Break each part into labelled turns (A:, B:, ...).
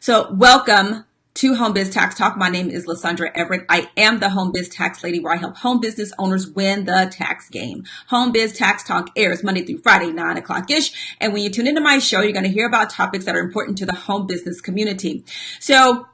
A: So welcome to Home Biz Tax Talk. My name is Lysandra Everett. I am the Home Biz Tax Lady, where I help home business owners win the tax game. Home Biz Tax Talk airs Monday through Friday, 9 o'clock-ish. And when you tune into my show, you're going to hear about topics that are important to the home business community. So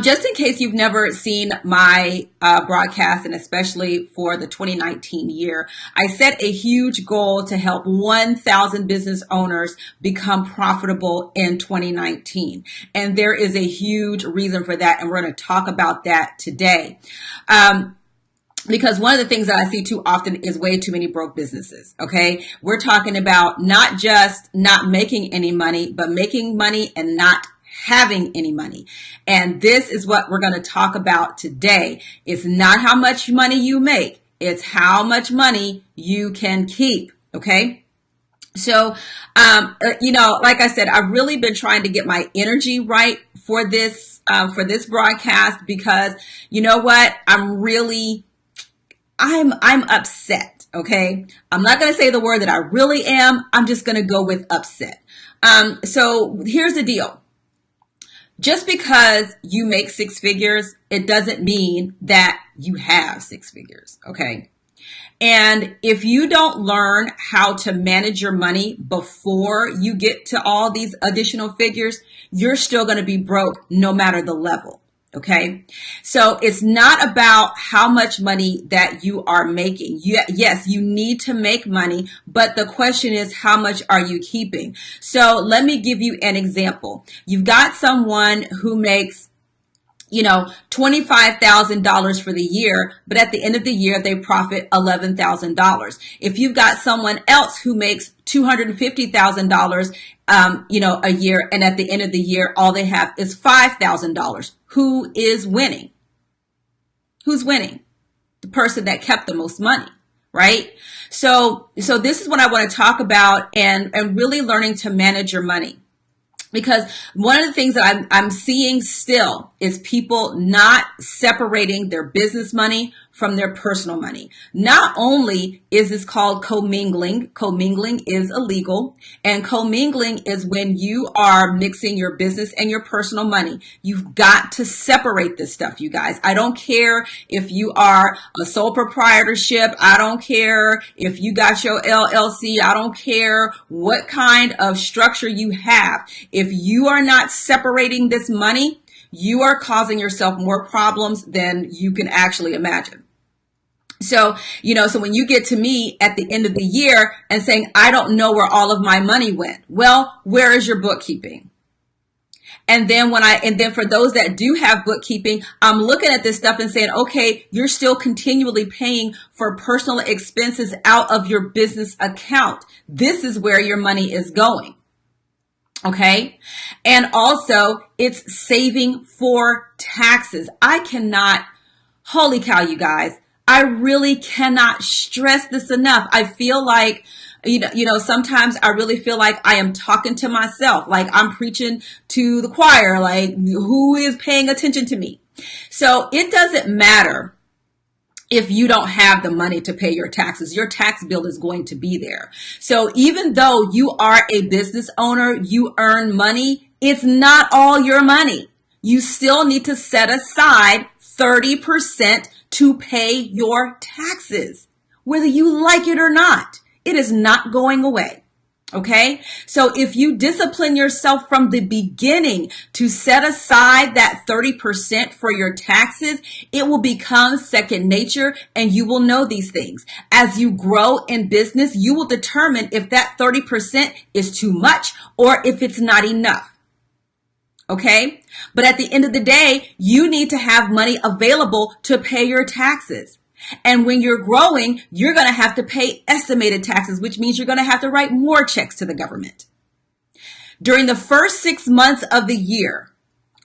A: just in case you've never seen my broadcast, and especially for the 2019 year, I set a huge goal to help 1,000 business owners become profitable in 2019. And there is a huge reason for that, and we're going to talk about that today. Because one of the things that I see too often is way too many broke businesses. Okay. We're talking about not just not making any money, but making money and not having any money. And this is what we're going to talk about today. It's not how much money you make. It's how much money you can keep. Okay. So, like I said, I've really been trying to get my energy right for this broadcast, because you know what? I'm upset. Okay. I'm not going to say the word that I really am. I'm just going to go with upset. So here's the deal. Just because you make six figures, it doesn't mean that you have six figures, okay? And if you don't learn how to manage your money before you get to all these additional figures, you're still going to be broke no matter the level. Okay. So it's not about how much money that you are making. Yes, you need to make money, but the question is, how much are you keeping? So let me give you an example. You've got someone who makes $25,000 for the year, but at the end of the year, they profit $11,000. If you've got someone else who makes $250,000, a year, and at the end of the year, all they have is $5,000, who is winning? Who's winning? The person that kept the most money, right? So this is what I want to talk about, and really learning to manage your money. Because one of the things that I'm seeing still is people not separating their business money from their personal money. Not only is this called commingling is illegal, and commingling is when you are mixing your business and your personal money. You've got to separate this stuff, you guys. I don't care if you are a sole proprietorship. I don't care if you got your LLC. I don't care what kind of structure you have. If you are not separating this money, you are causing yourself more problems than you can actually imagine. So when you get to me at the end of the year and saying, I don't know where all of my money went. Well, where is your bookkeeping? And then for those that do have bookkeeping, I'm looking at this stuff and saying, okay, you're still continually paying for personal expenses out of your business account. This is where your money is going. Okay. And also it's saving for taxes. Holy cow, you guys. I really cannot stress this enough. I feel like, sometimes I really feel like I am talking to myself, like I'm preaching to the choir, like who is paying attention to me? So it doesn't matter if you don't have the money to pay your taxes. Your tax bill is going to be there. So even though you are a business owner, you earn money, it's not all your money. You still need to set aside 30% to pay your taxes, whether you like it or not. It is not going away. Okay. So if you discipline yourself from the beginning to set aside that 30% for your taxes, it will become second nature, and you will know these things. As you grow in business, you will determine if that 30% is too much or if it's not enough. Okay. But at the end of the day, you need to have money available to pay your taxes. And when you're growing, you're going to have to pay estimated taxes, which means you're going to have to write more checks to the government. During the first 6 months of the year,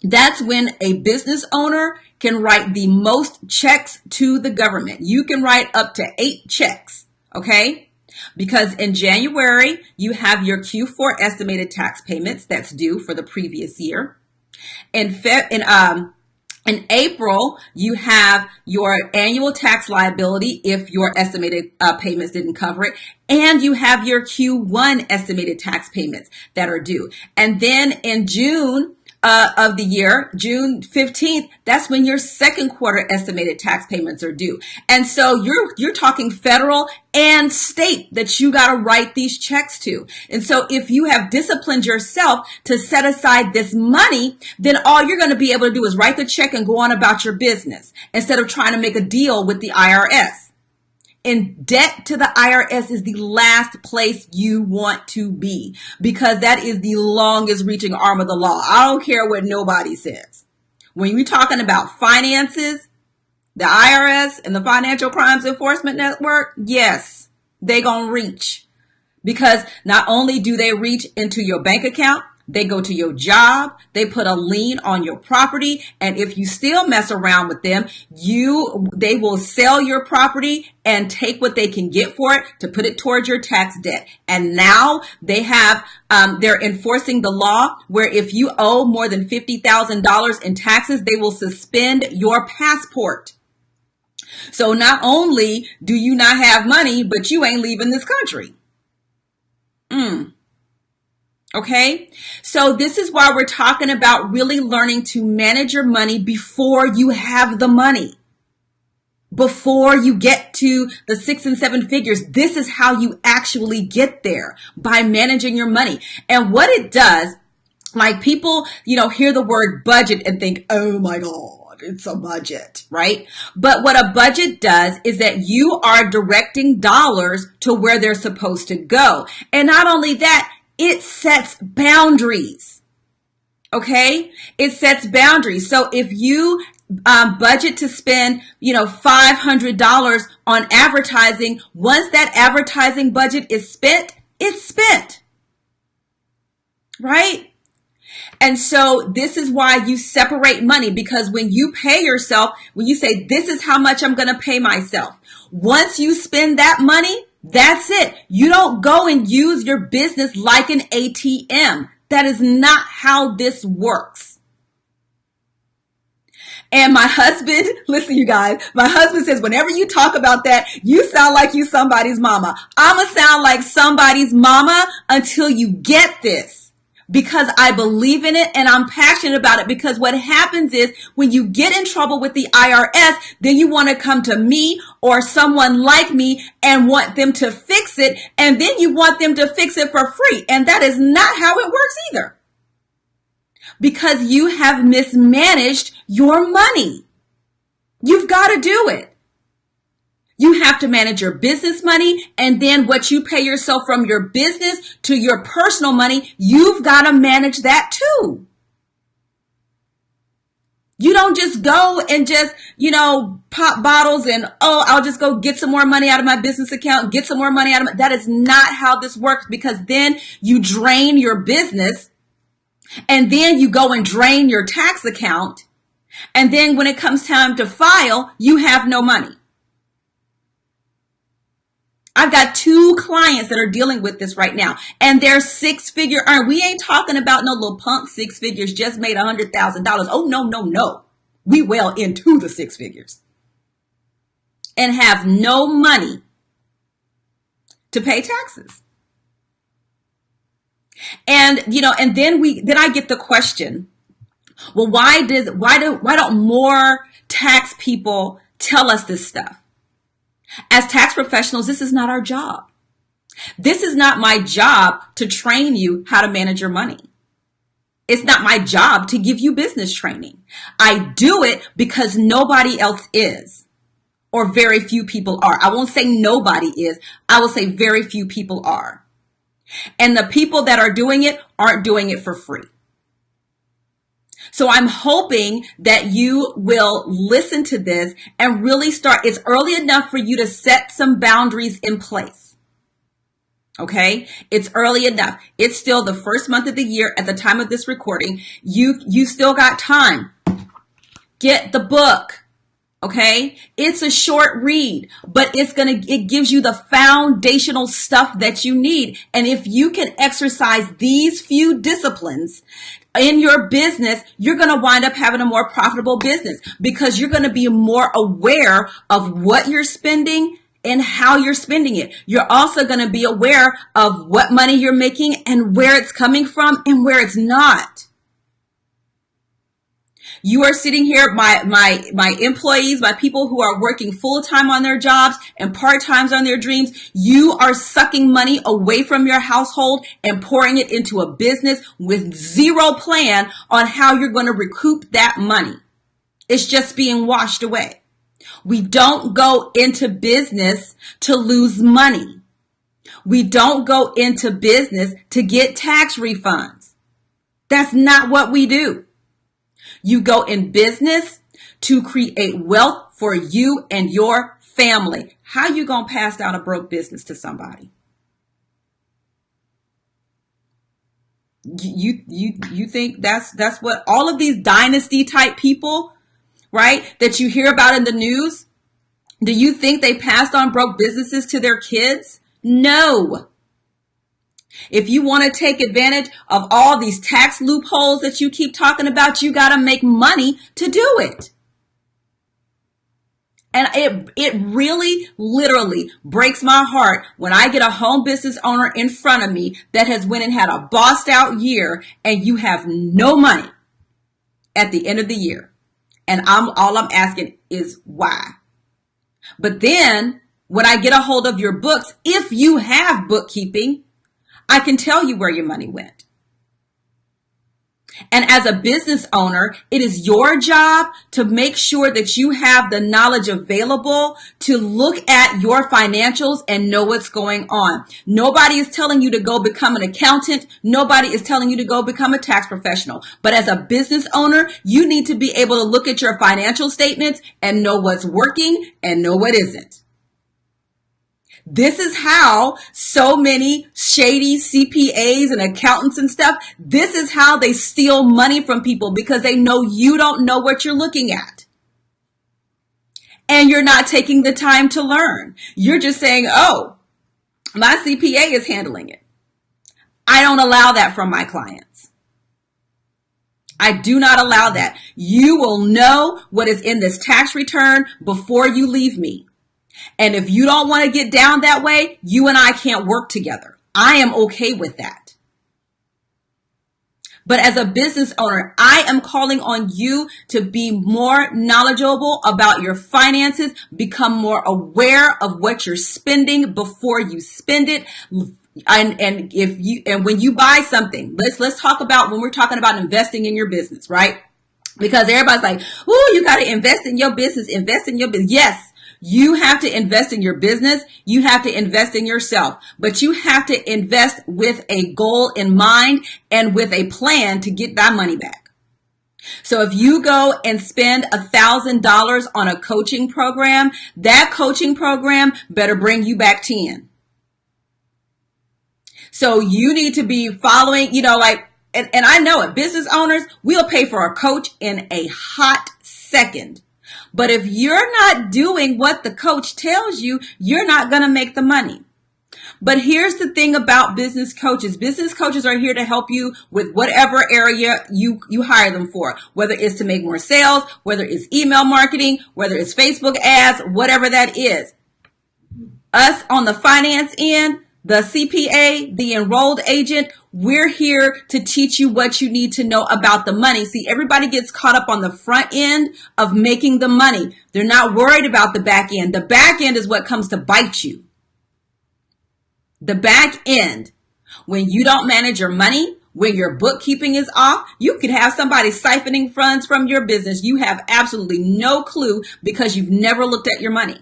A: that's when a business owner can write the most checks to the government. You can write up to 8 checks. Okay. Because in January, you have your Q4 estimated tax payments that's due for the previous year. In April, you have your annual tax liability if your estimated payments didn't cover it. And you have your Q1 estimated tax payments that are due. And then in June, of the year, June 15th, that's when your second quarter estimated tax payments are due. And so you're talking federal and state that you got to write these checks to. And so if you have disciplined yourself to set aside this money, then all you're going to be able to do is write the check and go on about your business instead of trying to make a deal with the IRS. And debt to the IRS is the last place you want to be, because that is the longest reaching arm of the law. I don't care what nobody says. When you're talking about finances, the IRS and the Financial Crimes Enforcement Network, yes, they gonna reach. Because not only do they reach into your bank account, they go to your job, they put a lien on your property, and if you still mess around with them, they will sell your property and take what they can get for it to put it towards your tax debt. And now they're enforcing the law where if you owe more than $50,000 in taxes, they will suspend your passport. So not only do you not have money, but you ain't leaving this country. Okay, so this is why we're talking about really learning to manage your money before you have the money. Before you get to the 6 and 7 figures, this is how you actually get there, by managing your money. And what it does, like people, hear the word budget and think, oh my God, it's a budget, right? But what a budget does is that you are directing dollars to where they're supposed to go. And not only that, it sets boundaries. Okay? It sets boundaries. So if you budget to spend, $500 on advertising, once that advertising budget is spent, it's spent. Right? And so this is why you separate money, because when you pay yourself, when you say, this is how much I'm going to pay myself, once you spend that money, that's it. You don't go and use your business like an ATM. That is not how this works. And my husband, listen, you guys, my husband says, whenever you talk about that, you sound like you somebody's mama. I'm going to sound like somebody's mama until you get this. Because I believe in it and I'm passionate about it. Because what happens is when you get in trouble with the IRS, then you want to come to me or someone like me and want them to fix it. And then you want them to fix it for free. And that is not how it works either. Because you have mismanaged your money. You've got to do it. You have to manage your business money, and then what you pay yourself from your business to your personal money, you've got to manage that too. You don't just go and just, pop bottles and, I'll just go get some more money out of my business account, get some more money out of that is not how this works, because then you drain your business, and then you go and drain your tax account, and then when it comes time to file, you have no money. I've got 2 clients that are dealing with this right now, and they're 6-figure earn. We ain't talking about no little punk 6 figures, just made $100,000. Oh, no. We well into the 6 figures and have no money to pay taxes. And, and then I get the question, well, why don't more tax people tell us this stuff? As tax professionals, this is not our job. This is not my job to train you how to manage your money. It's not my job to give you business training. I do it because nobody else is, or very few people are. I won't say nobody is. I will say very few people are. And the people that are doing it aren't doing it for free. So I'm hoping that you will listen to this and really start. It's early enough for you to set some boundaries in place. Okay? It's early enough. It's still the first month of the year at the time of this recording. You still got time. Get the book. Okay? It's a short read, but it gives you the foundational stuff that you need. And if you can exercise these few disciplines in your business, you're going to wind up having a more profitable business, because you're going to be more aware of what you're spending and how you're spending it. You're also going to be aware of what money you're making and where it's coming from and where it's not. You are sitting here, my employees, my people who are working full time on their jobs and part times on their dreams. You are sucking money away from your household and pouring it into a business with zero plan on how you're going to recoup that money. It's just being washed away. We don't go into business to lose money. We don't go into business to get tax refunds. That's not what we do. You go in business to create wealth for you and your family. How you gonna pass down a broke business to somebody? You think that's what all of these dynasty type people, right, that you hear about in the news, do you think they passed on broke businesses to their kids? No. If you want to take advantage of all these tax loopholes that you keep talking about, you got to make money to do it. And it really, literally breaks my heart when I get a home business owner in front of me that has went and had a bossed out year and you have no money at the end of the year. And all I'm asking is why? But then when I get a hold of your books, if you have bookkeeping, I can tell you where your money went. And as a business owner, it is your job to make sure that you have the knowledge available to look at your financials and know what's going on. Nobody is telling you to go become an accountant. Nobody is telling you to go become a tax professional. But as a business owner, you need to be able to look at your financial statements and know what's working and know what isn't. This is how so many shady CPAs and accountants and stuff, this is how they steal money from people because they know you don't know what you're looking at. And you're not taking the time to learn. You're just saying, oh, my CPA is handling it. I don't allow that from my clients. I do not allow that. You will know what is in this tax return before you leave me. And if you don't want to get down that way, you and I can't work together. I am okay with that. But as a business owner, I am calling on you to be more knowledgeable about your finances, become more aware of what you're spending before you spend it. And when you buy something, let's talk about when we're talking about investing in your business, right? Because everybody's like, "Ooh, you got to invest in your business, invest in your business." Yes. You have to invest in your business. You have to invest in yourself, but you have to invest with a goal in mind and with a plan to get that money back. So if you go and spend $1,000 on a coaching program, that coaching program better bring you back 10. So you need to be following, and I know it, business owners, we'll pay for a coach in a hot second. But if you're not doing what the coach tells you, you're not going to make the money. But here's the thing about business coaches. Business coaches are here to help you with whatever area you hire them for, whether it's to make more sales, whether it's email marketing, whether it's Facebook ads, whatever that is. Us on the finance end, the CPA, the enrolled agent, we're here to teach you what you need to know about the money. See, everybody gets caught up on the front end of making the money. They're not worried about the back end. The back end is what comes to bite you. The back end, when you don't manage your money, when your bookkeeping is off, you could have somebody siphoning funds from your business. You have absolutely no clue because you've never looked at your money.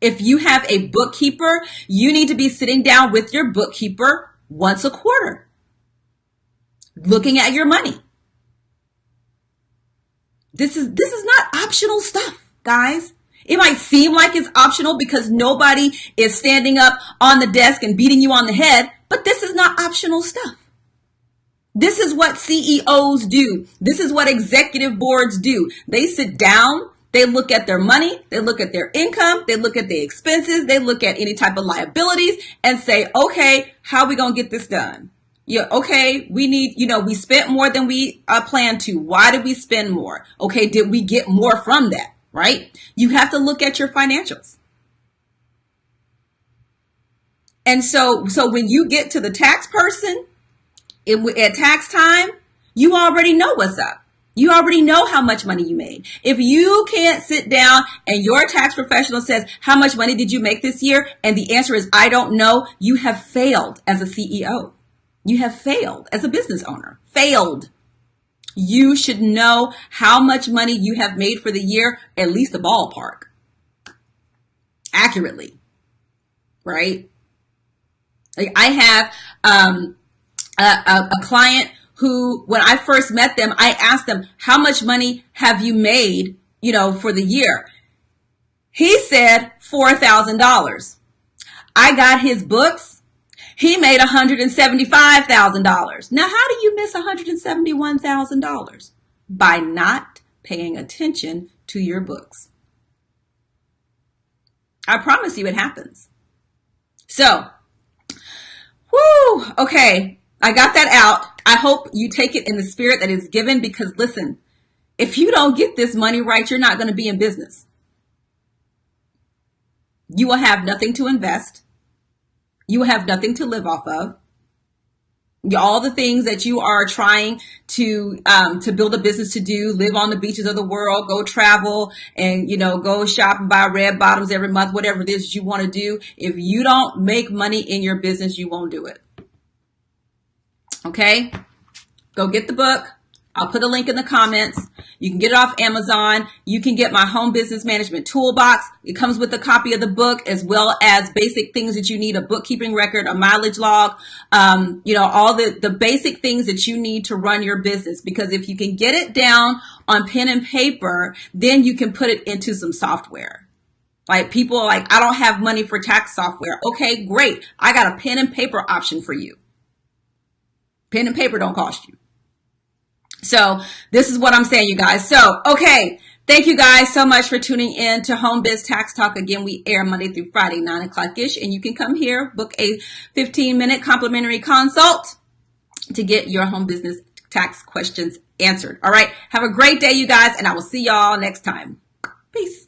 A: If you have a bookkeeper, you need to be sitting down with your bookkeeper once a quarter, looking at your money. This is not optional stuff, guys. It might seem like it's optional because nobody is standing up on the desk and beating you on the head, but this is not optional stuff. This is what CEOs do. This is what executive boards do. They sit down. They look at their money, they look at their income, they look at the expenses, they look at any type of liabilities and say, okay, how are we going to get this done? Yeah, okay, we need, we spent more than we planned to. Why did we spend more? Okay, did we get more from that, right? You have to look at your financials. And so when you get to the tax person, at tax time, You already know what's up. You already know how much money you made. If you can't sit down and your tax professional says, how much money did you make this year? And the answer is, I don't know. You have failed as a CEO. You have failed as a business owner. Failed. You should know how much money you have made for the year, at least a ballpark. Accurately. Right? Like I have a client who, when I first met them, I asked them, how much money have you made, for the year? He said $4,000. I got his books. He made $175,000. Now, how do you miss $171,000? By not paying attention to your books. I promise you it happens. So, okay. I got that out. I hope you take it in the spirit that is given, because listen, if you don't get this money right, you're not going to be in business. You will have nothing to invest. You will have nothing to live off of. All the things that you are trying to build a business to do, live on the beaches of the world, go travel and, go shop and buy red bottoms every month, whatever it is you want to do. If you don't make money in your business, you won't do it. Okay, go get the book. I'll put a link in the comments. You can get it off Amazon. You can get my home business management toolbox. It comes with a copy of the book, as well as basic things that you need: a bookkeeping record, a mileage log, all the basic things that you need to run your business. Because if you can get it down on pen and paper, then you can put it into some software. Like people are like, I don't have money for tax software. Okay, great. I got a pen and paper option for you. Pen and paper don't cost you. So this is what I'm saying, you guys. So, okay. Thank you guys so much for tuning in to Home Biz Tax Talk. Again, we air Monday through Friday, 9 o'clock-ish. And you can come here, book a 15-minute complimentary consult to get your home business tax questions answered. All right. Have a great day, you guys. And I will see y'all next time. Peace.